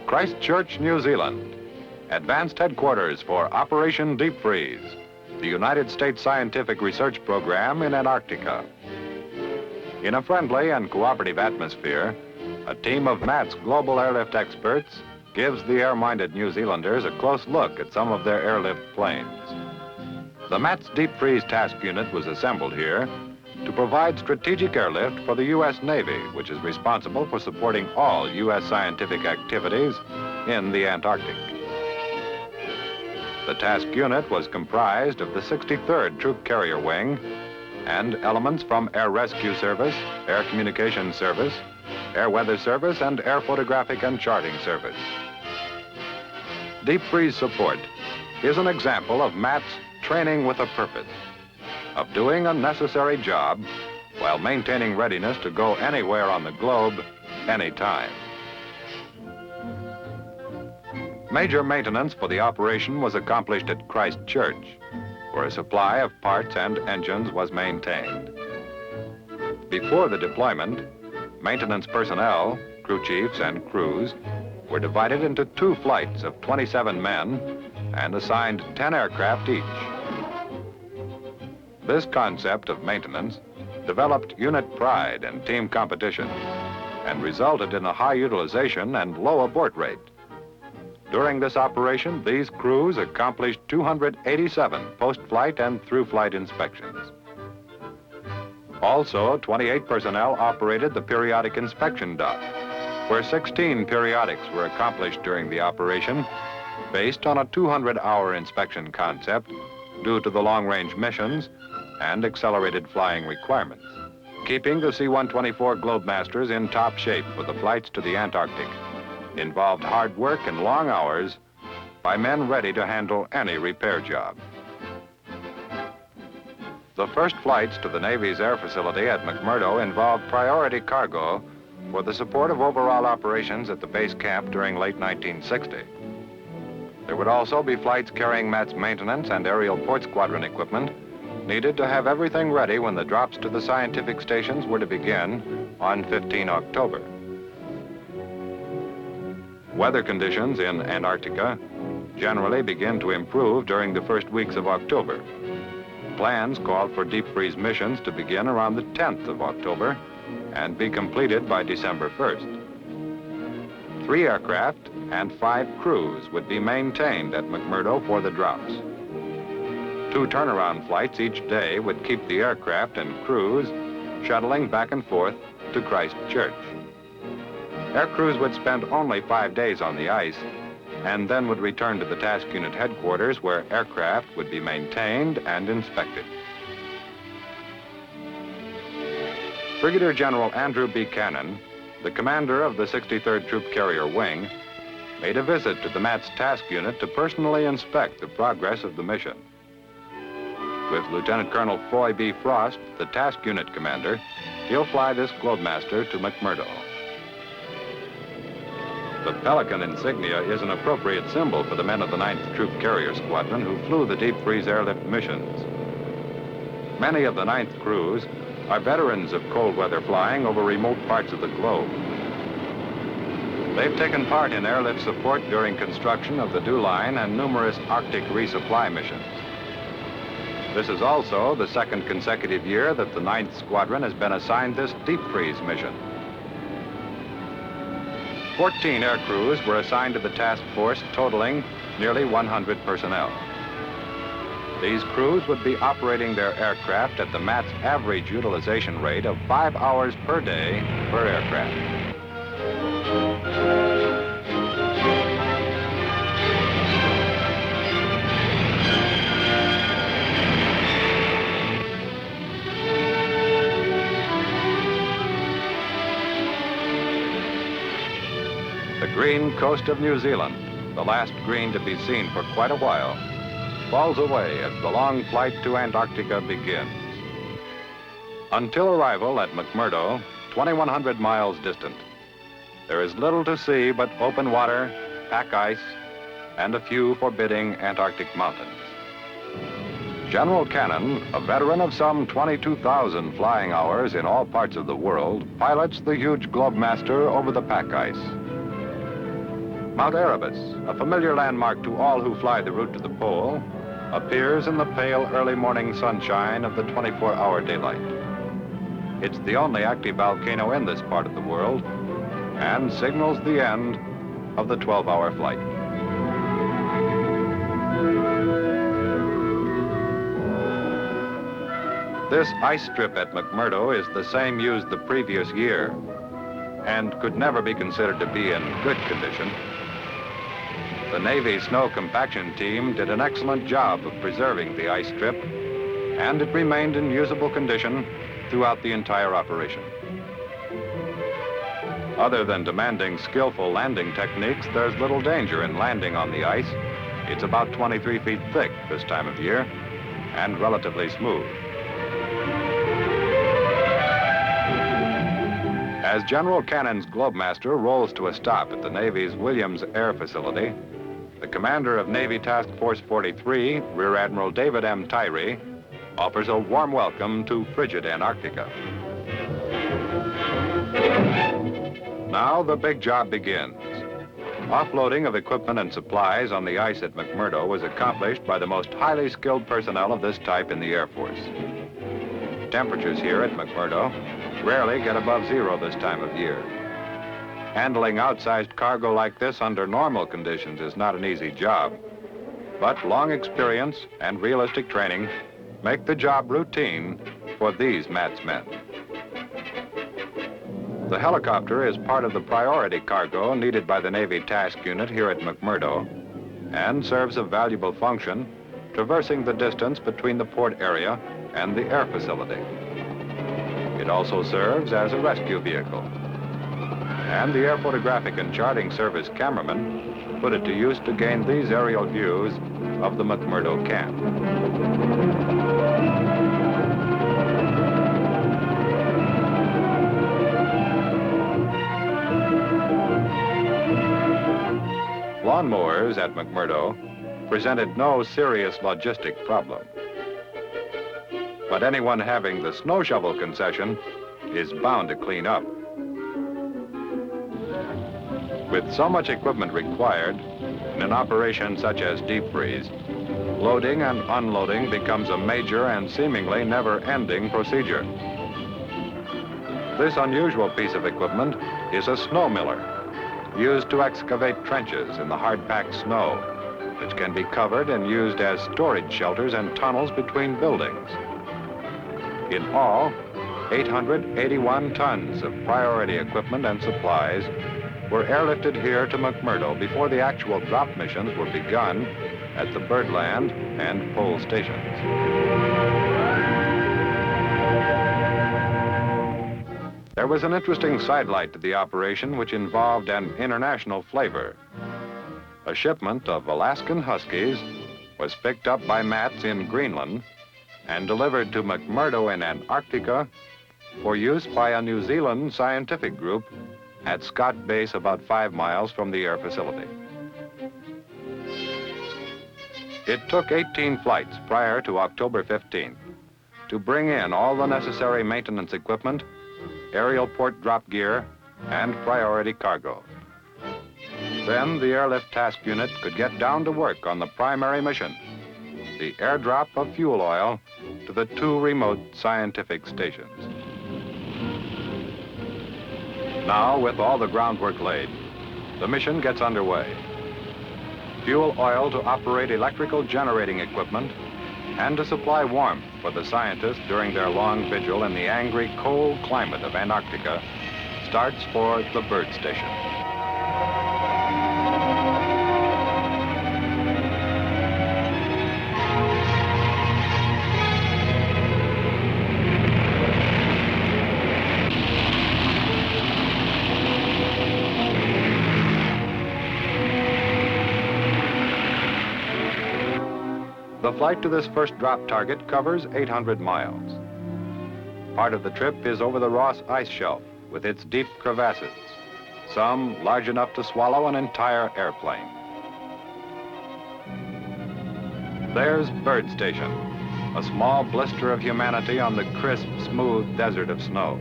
Christchurch, New Zealand, advanced headquarters for Operation Deepfreeze, the United States scientific research program in Antarctica. In a friendly and cooperative atmosphere, a team of MAT's global airlift experts gives the air-minded New Zealanders a close look at some of their airlift planes. The MAT's Deepfreeze task unit was assembled here to provide strategic airlift for the U.S. Navy, which is responsible for supporting all U.S. scientific activities in the Antarctic. The task unit was comprised of the 63rd Troop Carrier Wing and elements from Air Rescue Service, Air Communications Service, Air Weather Service, and Air Photographic and Charting Service. Deepfreeze support is an example of MAT's training with a purpose, of doing a necessary job while maintaining readiness to go anywhere on the globe, anytime. Major maintenance for the operation was accomplished at Christchurch, where a supply of parts and engines was maintained. Before the deployment, maintenance personnel, crew chiefs and crews, were divided into 2 flights of 27 men and assigned 10 aircraft each. This concept of maintenance developed unit pride and team competition and resulted in a high utilization and low abort rate. During this operation, these crews accomplished 287 post-flight and through-flight inspections. Also, 28 personnel operated the periodic inspection dock, where 16 periodics were accomplished during the operation based on a 200-hour inspection concept due to the long-range missions and accelerated flying requirements. Keeping the C-124 Globemasters in top shape for the flights to the Antarctic involved hard work and long hours by men ready to handle any repair job. The first flights to the Navy's air facility at McMurdo involved priority cargo for the support of overall operations at the base camp during late 1960. There would also be flights carrying MAT's maintenance and aerial port squadron equipment needed to have everything ready when the drops to the scientific stations were to begin on 15 October. Weather conditions in Antarctica generally begin to improve during the first weeks of October. Plans called for Deepfreeze missions to begin around the 10th of October and be completed by December 1st. 3 aircraft and 5 crews would be maintained at McMurdo for the drops. 2 turnaround flights each day would keep the aircraft and crews shuttling back and forth to Christchurch. Air crews would spend only 5 days on the ice and then would return to the task unit headquarters where aircraft would be maintained and inspected. Brigadier General Andrew B. Cannon, the commander of the 63rd Troop Carrier Wing, made a visit to the MAT's task unit to personally inspect the progress of the mission. With Lieutenant Colonel Foy B. Frost, the task unit commander, he'll fly this Globemaster to McMurdo. The Pelican insignia is an appropriate symbol for the men of the 9th Troop Carrier Squadron who flew the Deepfreeze airlift missions. Many of the 9th crews are veterans of cold weather flying over remote parts of the globe. They've taken part in airlift support during construction of the Dew Line and numerous Arctic resupply missions. This is also the 2nd consecutive year that the 9th Squadron has been assigned this Deepfreeze mission. 14 air crews were assigned to the task force, totaling nearly 100 personnel. These crews would be operating their aircraft at the MAT's average utilization rate of 5 hours per day per aircraft. The green coast of New Zealand, the last green to be seen for quite a while, falls away as the long flight to Antarctica begins. Until arrival at McMurdo, 2,100 miles distant, there is little to see but open water, pack ice, and a few forbidding Antarctic mountains. General Cannon, a veteran of some 22,000 flying hours in all parts of the world, pilots the huge Globemaster over the pack ice. Mount Erebus, a familiar landmark to all who fly the route to the pole, appears in the pale early morning sunshine of the 24-hour daylight. It's the only active volcano in this part of the world and signals the end of the 12-hour flight. This ice strip at McMurdo is the same used the previous year and could never be considered to be in good condition. The Navy snow compaction team did an excellent job of preserving the ice strip, and it remained in usable condition throughout the entire operation. Other than demanding skillful landing techniques, there's little danger in landing on the ice. It's about 23 feet thick this time of year and relatively smooth. As General Cannon's Globemaster rolls to a stop at the Navy's Williams Air Facility, the commander of Navy Task Force 43, Rear Admiral David M. Tyree, offers a warm welcome to frigid Antarctica. Now the big job begins. Offloading of equipment and supplies on the ice at McMurdo was accomplished by the most highly skilled personnel of this type in the Air Force. Temperatures here at McMurdo rarely get above zero this time of year. Handling outsized cargo like this under normal conditions is not an easy job, but long experience and realistic training make the job routine for these MATS men. The helicopter is part of the priority cargo needed by the Navy Task Unit here at McMurdo and serves a valuable function, traversing the distance between the port area and the air facility. It also serves as a rescue vehicle. And the Air Photographic and Charting Service cameramen put it to use to gain these aerial views of the McMurdo camp. Lawnmowers at McMurdo presented no serious logistic problem. But anyone having the snow shovel concession is bound to clean up. With so much equipment required in an operation such as Deepfreeze, loading and unloading becomes a major and seemingly never-ending procedure. This unusual piece of equipment is a snow miller, used to excavate trenches in the hard-packed snow, which can be covered and used as storage shelters and tunnels between buildings. In all, 881 tons of priority equipment and supplies were airlifted here to McMurdo before the actual drop missions were begun at the Birdland and Pole stations. There was an interesting sidelight to the operation which involved an international flavor. A shipment of Alaskan Huskies was picked up by MATS in Greenland and delivered to McMurdo in Antarctica for use by a New Zealand scientific group at Scott Base about 5 miles from the air facility. It took 18 flights prior to October 15th to bring in all the necessary maintenance equipment, aerial port drop gear, and priority cargo. Then the Airlift Task Unit could get down to work on the primary mission, the airdrop of fuel oil to the 2 remote scientific stations. Now, with all the groundwork laid, the mission gets underway. Fuel oil to operate electrical generating equipment and to supply warmth for the scientists during their long vigil in the angry, cold climate of Antarctica starts for the bird station. The flight to this first drop target covers 800 miles. Part of the trip is over the Ross Ice Shelf with its deep crevasses, some large enough to swallow an entire airplane. There's Bird Station, a small blister of humanity on the crisp, smooth desert of snow.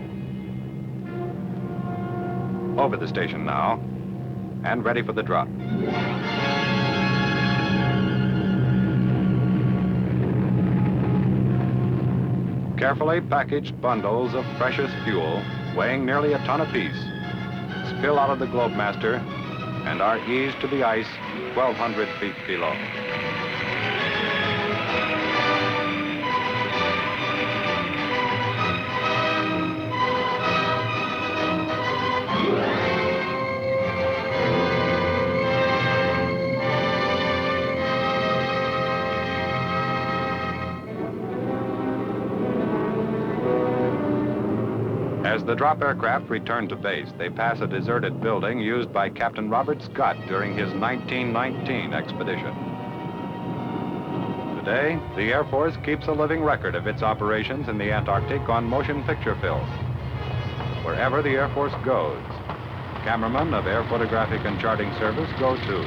Over the station now, and ready for the drop. Carefully packaged bundles of precious fuel, weighing nearly a ton apiece, spill out of the Globemaster and are eased to the ice 1,200 feet below. As the drop aircraft return to base, they pass a deserted building used by Captain Robert Scott during his 1919 expedition. Today, the Air Force keeps a living record of its operations in the Antarctic on motion picture film. Wherever the Air Force goes, cameramen of Air Photographic and Charting Service go too,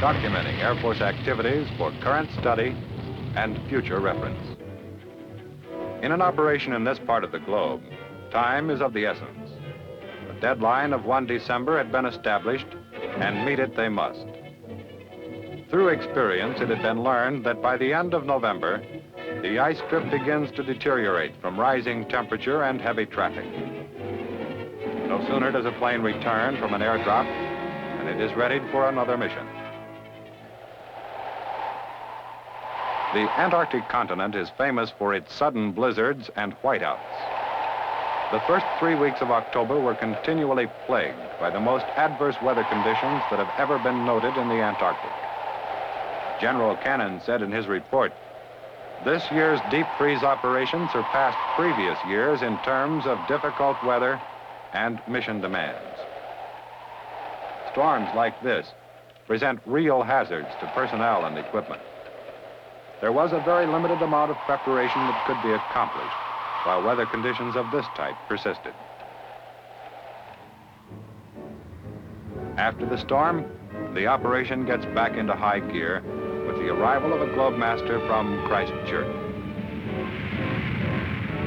documenting Air Force activities for current study and future reference. In an operation in this part of the globe, time is of the essence. The deadline of 1 December had been established, and meet it they must. Through experience, it had been learned that by the end of November, the ice strip begins to deteriorate from rising temperature and heavy traffic. No sooner does a plane return from an airdrop, and it is readied for another mission. The Antarctic continent is famous for its sudden blizzards and whiteouts. The first 3 weeks of October were continually plagued by the most adverse weather conditions that have ever been noted in the Antarctic. General Cannon said in his report, "This year's deep freeze operation surpassed previous years in terms of difficult weather and mission demands." Storms like this present real hazards to personnel and equipment. There was a very limited amount of preparation that could be accomplished while weather conditions of this type persisted. After the storm, the operation gets back into high gear with the arrival of a Globemaster from Christchurch.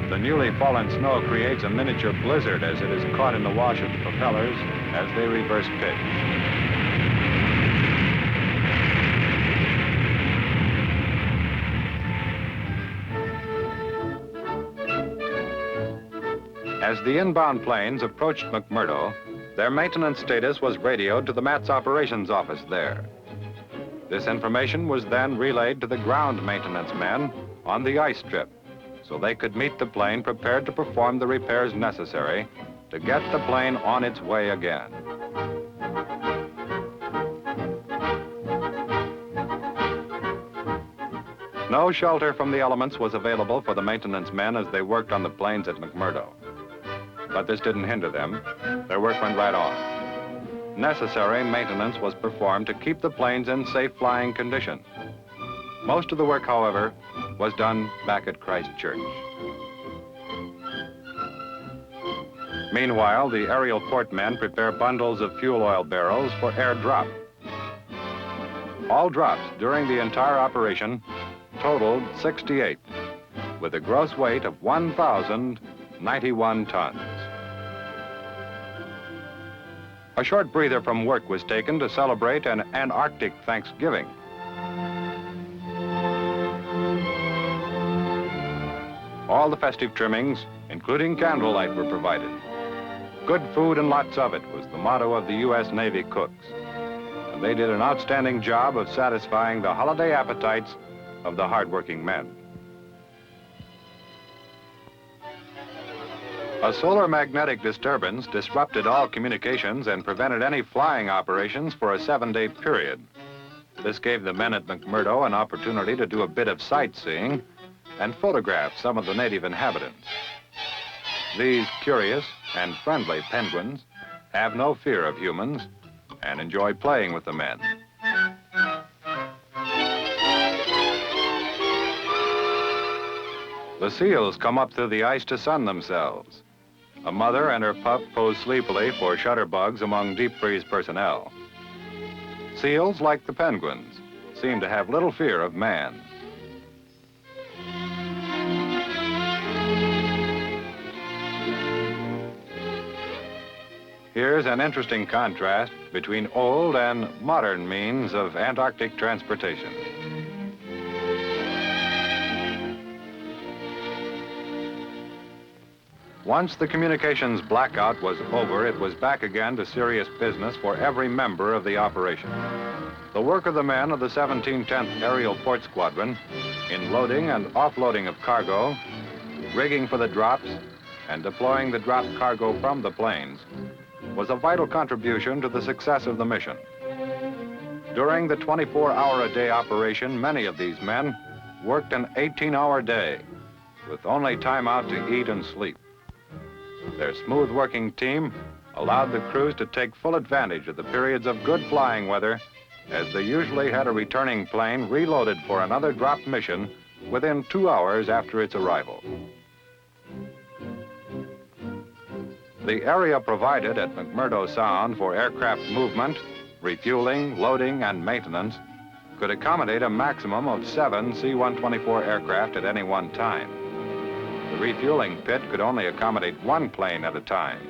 The newly fallen snow creates a miniature blizzard as it is caught in the wash of the propellers as they reverse pitch. As the inbound planes approached McMurdo, their maintenance status was radioed to the MATS operations office there. This information was then relayed to the ground maintenance men on the ice strip, so they could meet the plane prepared to perform the repairs necessary to get the plane on its way again. No shelter from the elements was available for the maintenance men as they worked on the planes at McMurdo. But this didn't hinder them. Their work went right on. Necessary maintenance was performed to keep the planes in safe flying condition. Most of the work, however, was done back at Christchurch. Meanwhile, the aerial port men prepare bundles of fuel oil barrels for air drop. All drops during the entire operation totaled 68, with a gross weight of 1,091 tons. A short breather from work was taken to celebrate an Antarctic Thanksgiving. All the festive trimmings, including candlelight, were provided. Good food and lots of it was the motto of the U.S. Navy cooks. And they did an outstanding job of satisfying the holiday appetites of the hardworking men. A solar magnetic disturbance disrupted all communications and prevented any flying operations for a 7-day period. This gave the men at McMurdo an opportunity to do a bit of sightseeing and photograph some of the native inhabitants. These curious and friendly penguins have no fear of humans and enjoy playing with the men. The seals come up through the ice to sun themselves. A mother and her pup pose sleepily for shutterbugs among deep freeze personnel. Seals, like the penguins, seemed to have little fear of man. Here's an interesting contrast between old and modern means of Antarctic transportation. Once the communications blackout was over, it was back again to serious business for every member of the operation. The work of the men of the 1710th Aerial Port Squadron in loading and offloading of cargo, rigging for the drops, and deploying the dropped cargo from the planes was a vital contribution to the success of the mission. During the 24-hour-a-day operation, many of these men worked an 18-hour day with only time out to eat and sleep. Their smooth working team allowed the crews to take full advantage of the periods of good flying weather, as they usually had a returning plane reloaded for another drop mission within 2 hours after its arrival. The area provided at McMurdo Sound for aircraft movement, refueling, loading, and maintenance could accommodate a maximum of 7 C-124 aircraft at any one time. The refueling pit could only accommodate 1 plane at a time.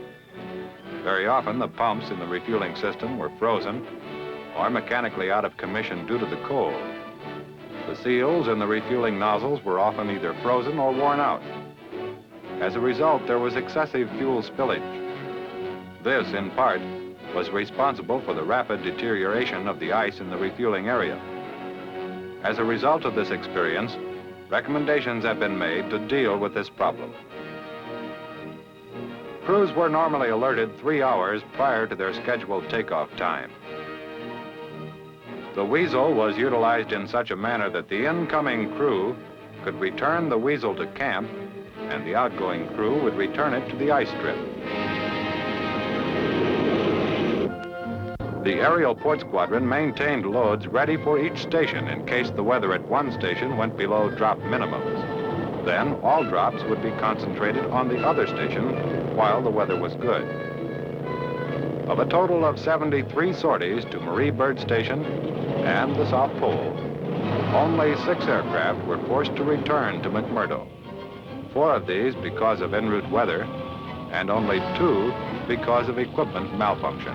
Very often, the pumps in the refueling system were frozen or mechanically out of commission due to the cold. The seals in the refueling nozzles were often either frozen or worn out. As a result, there was excessive fuel spillage. This, in part, was responsible for the rapid deterioration of the ice in the refueling area. As a result of this experience, recommendations have been made to deal with this problem. Crews were normally alerted 3 hours prior to their scheduled takeoff time. The Weasel was utilized in such a manner that the incoming crew could return the Weasel to camp, and the outgoing crew would return it to the ice strip. The Aerial Port Squadron maintained loads ready for each station in case the weather at one station went below drop minimums. Then all drops would be concentrated on the other station while the weather was good. Of a total of 73 sorties to Marie Byrd Station and the South Pole, only 6 aircraft were forced to return to McMurdo. 4 of these because of en route weather, and only 2 because of equipment malfunction.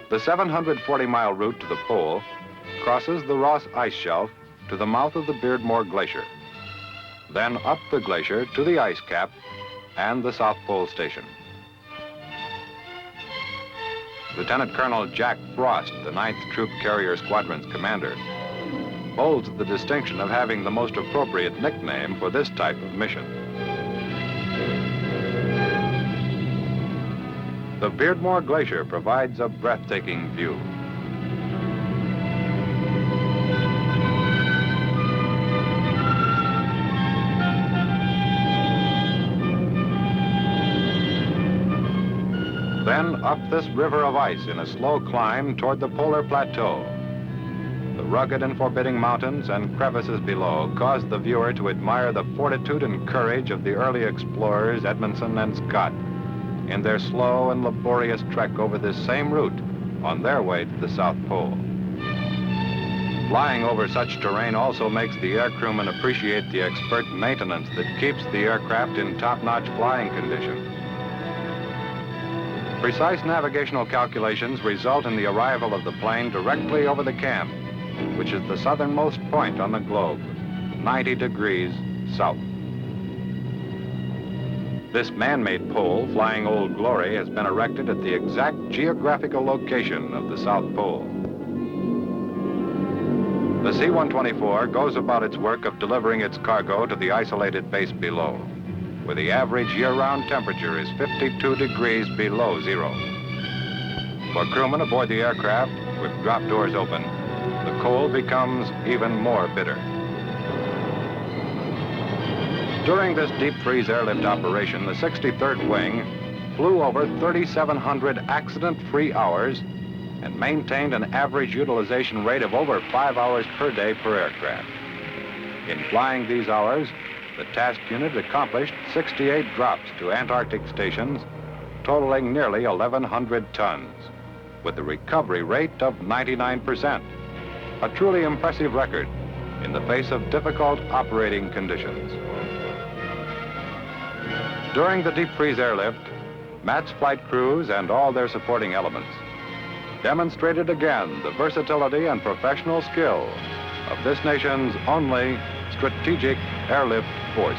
The 740-mile route to the pole crosses the Ross Ice Shelf to the mouth of the Beardmore Glacier, then up the glacier to the ice cap and the South Pole Station. Lieutenant Colonel Jack Frost, the 9th Troop Carrier Squadron's commander, holds the distinction of having the most appropriate nickname for this type of mission. The Beardmore Glacier provides a breathtaking view. Then up this river of ice in a slow climb toward the polar plateau. The rugged and forbidding mountains and crevices below cause the viewer to admire the fortitude and courage of the early explorers Edmondson and Scott in their slow and laborious trek over this same route on their way to the South Pole. Flying over such terrain also makes the aircrewman appreciate the expert maintenance that keeps the aircraft in top-notch flying condition. Precise navigational calculations result in the arrival of the plane directly over the camp, which is the southernmost point on the globe, 90 degrees south. This man-made pole, flying Old Glory, has been erected at the exact geographical location of the South Pole. The C-124 goes about its work of delivering its cargo to the isolated base below, where the average year-round temperature is 52 degrees below zero. For crewmen aboard the aircraft, with drop doors open, the cold becomes even more bitter. During this deep freeze airlift operation, the 63rd Wing flew over 3,700 accident-free hours and maintained an average utilization rate of over 5 hours per day per aircraft. In flying these hours, the task unit accomplished 68 drops to Antarctic stations, totaling nearly 1,100 tons, with a recovery rate of 99%. A truly impressive record in the face of difficult operating conditions. During the deep freeze airlift, Matt's flight crews and all their supporting elements demonstrated again the versatility and professional skill of this nation's only strategic airlift force.